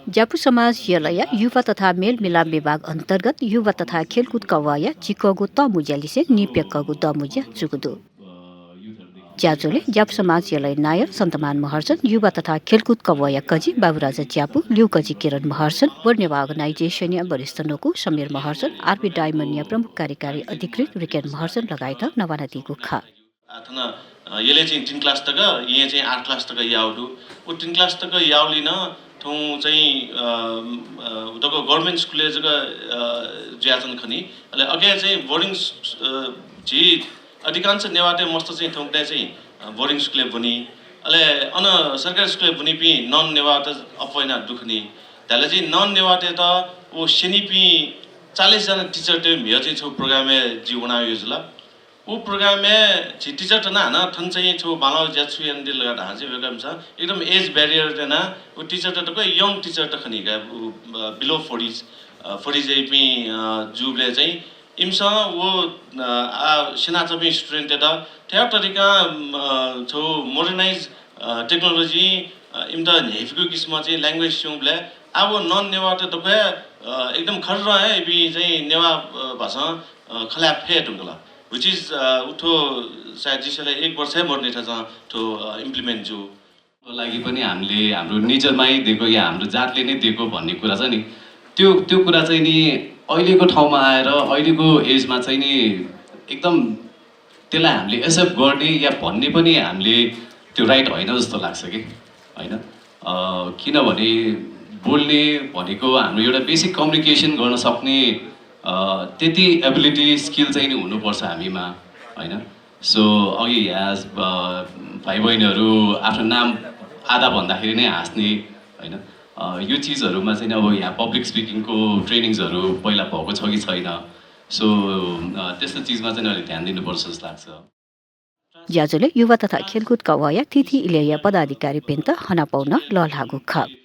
ज्यापु समाज यलया युवा तथा मेल मिलाप विभाग अन्तर्गत युवा तथा खेलकुद कवाया चिकगो तमुज्यालिसे निप्यकगो दमुज्या जुगुदु ज्याजोले ज्यापु समाज यलय नायर सन्तमान महर्जन युवा तथा खेलकुद कवाया कजी बाबुराजा ज्यापु लिउ कजी किरण महर्जन वर्नेवा अर्गनाइजेसन वरिष्ठ नोकु समीर महर्जन आरपी डायमन्ड प्रमुख कार्यकारी अधिकृत रिकेन महर्जन लगायत नवानदीको खा आथना येले चाहिँ 3 क्लास तक यहाँ चाहिँ 8 क्लास तक याउडु उ 3 क्लास तक याउलिन ठौ चाहिँ उतको गभर्नमेन्ट स्कुल जग ज्याजन खनी अले अगे चाहिँ बोर्डिङ जी अधिकांश नेवाटे मस्त चाहिँ ठौकटे चाहिँ बोर्डिङ स्कुल बनी अले अन सरकारी स्कुल बनी पि नन नेवाटे अपैना दुखनी त्याले चाहिँ नन नेवाटे त ओ सेनिपि 40 जना टीचर टे म्यो चाहिँ छौ प्रोग्राम जीवना योजना वो प्रोग्राम में टीचर तना ना थन चाहिँ छो बालाउ ज्याछु एन्डे लगा ढाँचे वेकम छ एकदम एज ब्यारियर तना वो टीचर त कोही यङ टीचर त खनी गा बिलो 40 चाहिँ पि जुबले चाहिँ इमसा वो सेना चाहिँ स्टुडेन्ट त त्या तरिका छो मोडर्नाइज टेक्नोलोजी इम त नेफको किस्म चाहिँ ल्याङ्ग्वेज सुबले अब नन नेवा त कोही एकदम खर्र है बि चाहिँ नेवा भाषा खला फे टुङ्गला which is उठो सायद जिसले 1 वर्षै मर्ने छ तो इम्प्लिमेन्ट जो लागि पनि हामीले हाम्रो नेचरमै दिएको या हाम्रो जातले नै दिएको भन्ने कुरा छ नि त्यो कुरा चाहिँ नि अहिलेको ठाउँमा आएर अहिलेको एजमा चाहिँ नि एकदम त्यसलाई हामीले एक्सेप्ट गर्ने या भन्ने पनि हामीले त्यो राइट होइन जस्तो लाग्छ कि हैन किनभने बोल्ने भनेको हाम्रो एउटा बेसिक कम्युनिकेसन गर्न सक्ने त्यति एबिलिटी स्किल चाहिँ नि हुनुपर्छ हामीमा हैन सो अघि भाइ बहिनीहरू आफ्नो नाम आधा भन्दाखेरि नै हाँस्ने हैन यो चिजहरुमा चाहिँ अब यहाँ पब्लिक स्पिकिङको ट्रेनिङ्सहरु पहिला भएको छ कि छैन सो त्यस्तो चिजमा चाहिँ अलि ध्यान दिनुपर्छ जस्तो लाग्छ ज्याजोले युवा तथा खेलकुद कवाया तिथि इलेया पदाधिकारी पेन्त हना पाउन ललागु खप